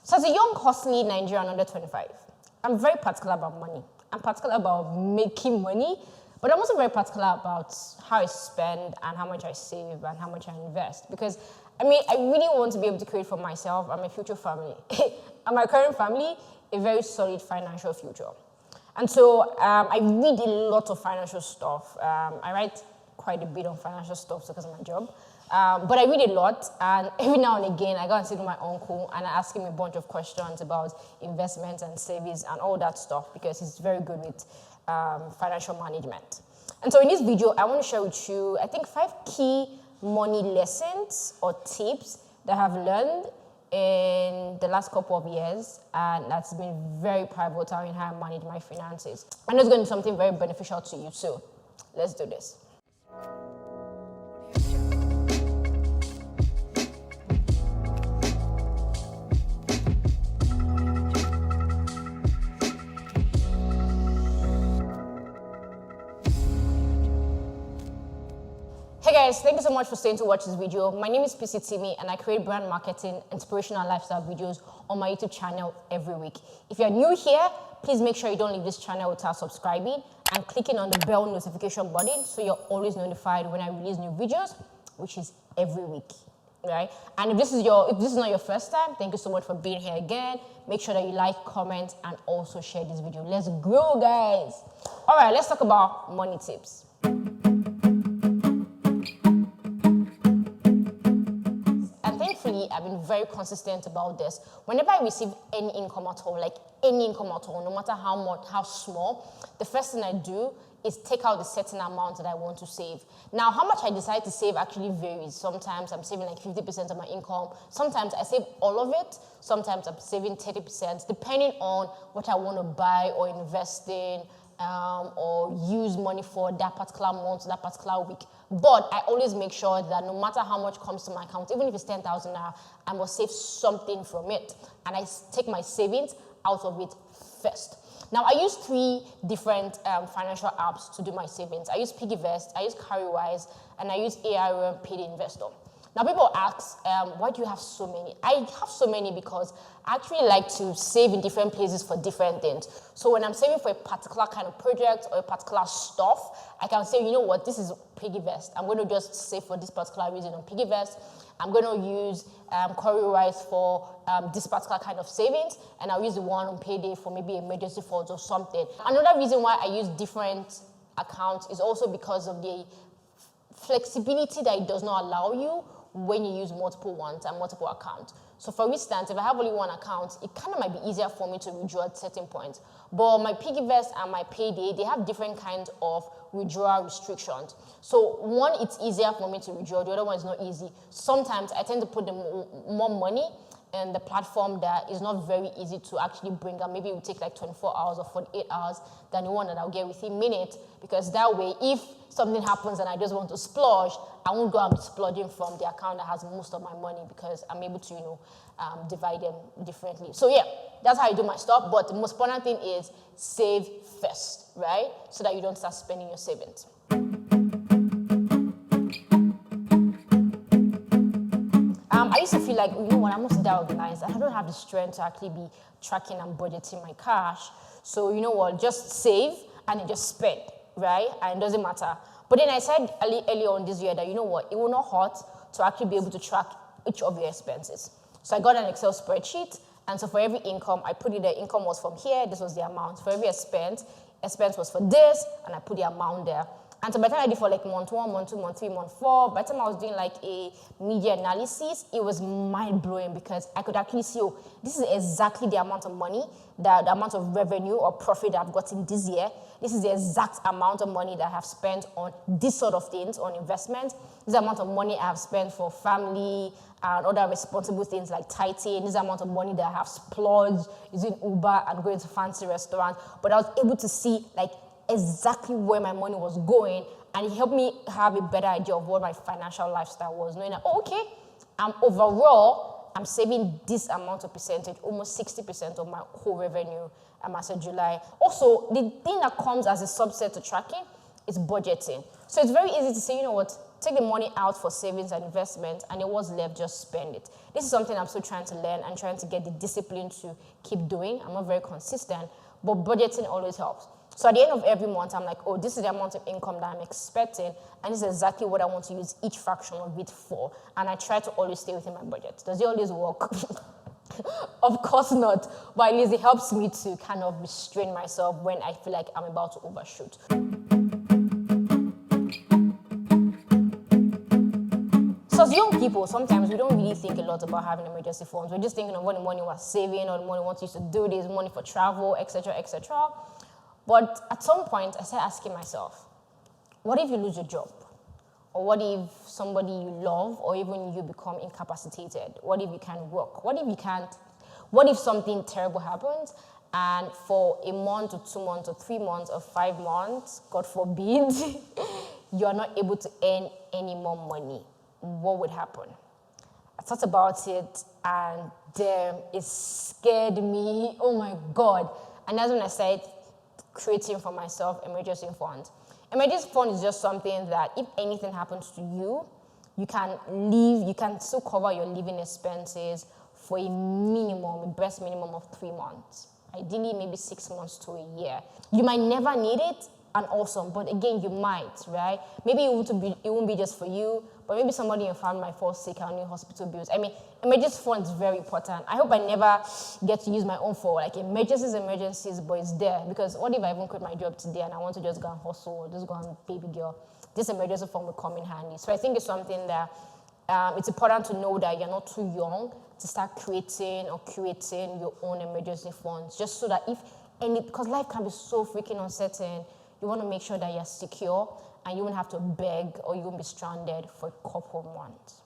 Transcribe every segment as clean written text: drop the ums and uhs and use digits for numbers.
So as a young, hustling Nigerian under 25, I'm very particular about money. I'm particular about making money, but I'm also very particular about how I spend and how much I save and how much I invest. Because, I mean, I really want to be able to create for myself and my future family, and my current family, a very solid financial future. And so I read a lot of financial stuff. I write quite a bit on financial stuff because of my job. But I read a lot, and every now and again, I go and sit with my uncle, and I ask him a bunch of questions about investments and savings and all that stuff, because he's very good with financial management. And so in this video, I want to share with you, I think, 5 key money lessons or tips that I've learned in the last couple of years, and that's been very pivotal in how I manage my finances. I know it's going to be something very beneficial to you, so let's do this. Hey guys, thank you so much for staying to watch this video. My name is Itimi, and I create brand marketing, inspirational lifestyle videos on my YouTube channel every week. If you're new here, please make sure you don't leave this channel without subscribing and clicking on the bell notification button so you're always notified when I release new videos, which is every week, right? And if this is not your first time, thank you so much for being here again. Make sure that you like, comment, and also share this video. Let's grow, guys. All right, let's talk about money tips. I've been very consistent about this. Whenever I receive any income at all, like any income at all, no matter how small, the first thing I do is take out the certain amount that I want to save. Now, how much I decide to save actually varies. Sometimes I'm saving like 50% of my income. Sometimes I save all of it. Sometimes I'm saving 30%, depending on what I want to buy or invest in, or use money for that particular month, that particular week. But I always make sure that no matter how much comes to my account, even if it's 10,000 naira, I must save something from it. And I take my savings out of it first. Now, I use 3 different financial apps to do my savings. I use PiggyVest, I use Carrywise, and I use ARM Paid Investor. Now, people ask, why do you have so many? I have so many because I actually like to save in different places for different things. So when I'm saving for a particular kind of project or a particular stuff, I can say, you know what, this is PiggyVest. I'm going to just save for this particular reason on PiggyVest. I'm going to use Carrywise for this particular kind of savings, and I'll use the one on Payday for maybe emergency funds or something. Another reason why I use different accounts is also because of the flexibility that it does not allow you when you use multiple ones and multiple accounts. So for instance, if I have only one account, it kind of might be easier for me to withdraw at certain points. But my PiggyVest and my Payday, they have different kinds of withdrawal restrictions. So one, it's easier for me to withdraw. The other one is not easy. Sometimes I tend to put more money in the platform that is not very easy to actually bring up. Maybe it will take like 24 hours or 48 hours than the one that I'll get within minutes, because that way, if something happens and I just want to splurge, I won't go and be splurging from the account that has most of my money, because I'm able to, divide them differently. So yeah, that's how I do my stuff. But the most important thing is save first, right? So that you don't start spending your savings. I used to feel like, you know what, I'm not that organized. I don't have the strength to actually be tracking and budgeting my cash. So you know what, just save and then just spend, right? And it doesn't matter. But then I said earlier on this year that, you know what, it will not hurt to actually be able to track each of your expenses. So I got an Excel spreadsheet, and so for every income, I put it, the income was from here, this was the amount. For every expense was for this, and I put the amount there. And so by the time I did for like month 1, month 2, month 3, month 4, by the time I was doing like a media analysis, it was mind-blowing, because I could actually see, oh, this is exactly the amount of money, the amount of revenue or profit that I've gotten this year. This is the exact amount of money that I have spent on this sort of things, on investment. This is the amount of money I have spent for family and other responsible things like tithing. This is the amount of money that I have splurged using Uber and going to fancy restaurants. But I was able to see like exactly where my money was going, and it helped me have a better idea of what my financial lifestyle was, knowing that, oh, okay, I'm saving this amount of percentage, almost 60% of my whole revenue as of July. Also, the thing that comes as a subset to tracking is budgeting. So it's very easy to say, you know what, take the money out for savings and investment, and then what's left, just spend it. This is something I'm still trying to learn and trying to get the discipline to keep doing. I'm not very consistent, but budgeting always helps. So at the end of every month, I'm like, oh, this is the amount of income that I'm expecting, and this is exactly what I want to use each fraction of it for. And I try to always stay within my budget. Does it always work? Of course not, but at least it helps me to kind of restrain myself when I feel like I'm about to overshoot. So as young people, sometimes we don't really think a lot about having emergency funds. We're just thinking of what the money was saving, or the money we want to use to do this, money for travel, etc., etc. But at some point, I started asking myself, what if you lose your job? Or what if somebody you love, or even you, become incapacitated? What if you can't work? What if you can't? What if something terrible happens, and for a month or 2 months or 3 months or 5 months, God forbid, you are not able to earn any more money? What would happen? I thought about it, and damn, it scared me. Oh my God. And that's when I started creating for myself emergency funds. Emergency fund is just something that if anything happens to you, you can live, you can still cover your living expenses for a minimum, a best minimum of 3 months. Ideally, maybe 6 months to a year. You might never need it, and awesome, but again, you might, right? Maybe it won't be just for you, but maybe somebody in your family might fall sick and need hospital bills. I mean, emergency fund is very important. I hope I never get to use my own for like emergencies, but it's there. Because what if I even quit my job today and I want to just go and hustle or just go and baby girl? This emergency fund will come in handy. So I think it's something that it's important to know that you're not too young to start creating or curating your own emergency funds, just so that if any, because life can be so freaking uncertain, you want to make sure that you're secure and you won't have to beg or you won't be stranded for a couple of months.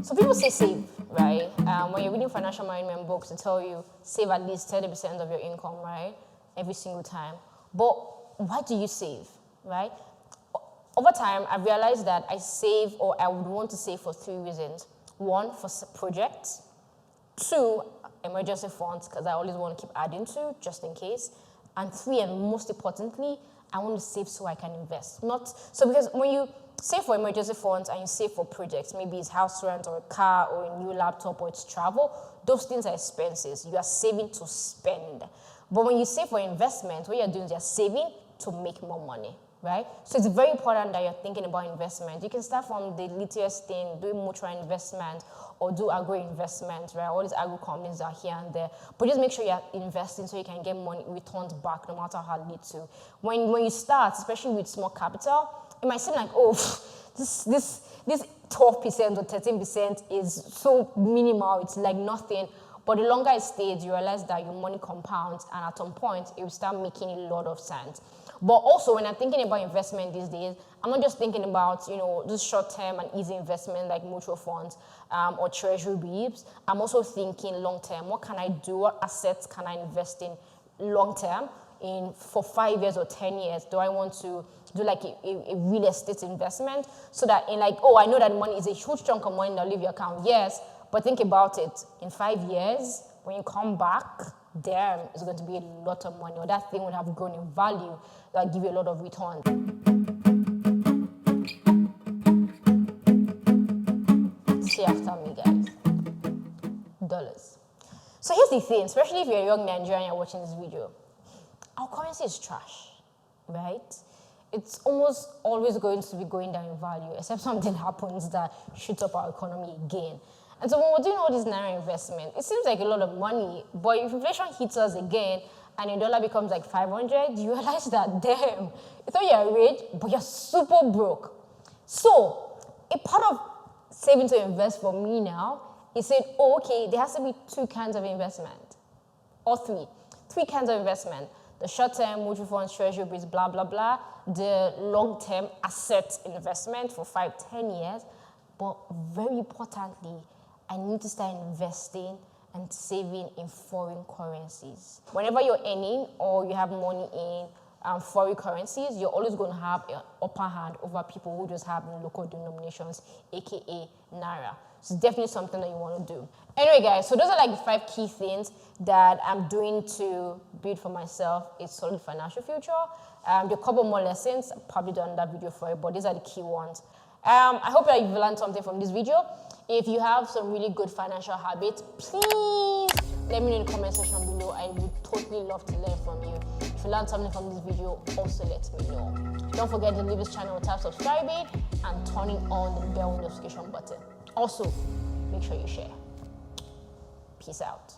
So people say save, right? When you're reading financial management books, they tell you save at least 30% of your income, right? Every single time. But why do you save, right? Over time, I've realized that I save, or I would want to save, for 3 reasons. 1, for projects. 2, emergency funds, because I always want to keep adding to, just in case. And 3, and most importantly, I want to save so I can invest. Because when you save for emergency funds and you save for projects, maybe it's house rent or a car or a new laptop or it's travel, those things are expenses. You are saving to spend. But when you save for investment, what you're doing is you're saving to make more money, right? So it's very important that you're thinking about investment. You can start from the littlest thing, doing mutual investment or do agro investment, right? All these agro companies are here and there. But just make sure you're investing so you can get money returned back no matter how little. When you start, especially with small capital, it might seem like, oh, this 12% or 13% is so minimal, it's like nothing. But the longer it stays, you realize that your money compounds, and at some point, it will start making a lot of sense. But also, when I'm thinking about investment these days, I'm not just thinking about, just short-term and easy investment like mutual funds or treasury bills. I'm also thinking long-term. What can I do? What assets can I invest in long-term for 5 years or 10 years? Do I want to do like a real estate investment so that I know that money is a huge chunk of money that'll leave your account? Yes, but think about it. In 5 years, when you come back, damn, it's going to be a lot of money, or that thing would have grown in value that give you a lot of return. Say after me, guys. Dollars. So here's the thing, especially if you're a young Nigerian and you're watching this video. Our currency is trash, right? It's almost always going to be going down in value, except something happens that shoots up our economy again. And so when we're doing all this naira investment, it seems like a lot of money, but if inflation hits us again and a dollar becomes like 500, you realize that, damn, you thought you're rich, but you're super broke. So a part of saving to invest for me now is saying, oh, okay, there has to be 2 kinds of investment, or 3. 3 kinds of investment. The short-term, mutual funds, treasury bills, blah, blah, blah. The long-term asset investment for 5, 10 years. But very importantly, I need to start investing and saving in foreign currencies. Whenever you're earning or you have money in foreign currencies, you're always going to have an upper hand over people who just have local denominations, aka Naira. So it's definitely something that you want to do. Anyway, guys, so those are like the 5 key things that I'm doing to build for myself a solid financial future. There are a couple more lessons. I'll probably do another video for it, but these are the key ones. I hope that you've learned something from this video. If you have some really good financial habits, please let me know in the comment section below. I would totally love to learn from you. If you learned something from this video, also let me know. Don't forget to leave this channel, tap subscribing and turning on the bell notification button. Also, make sure you share. Peace out.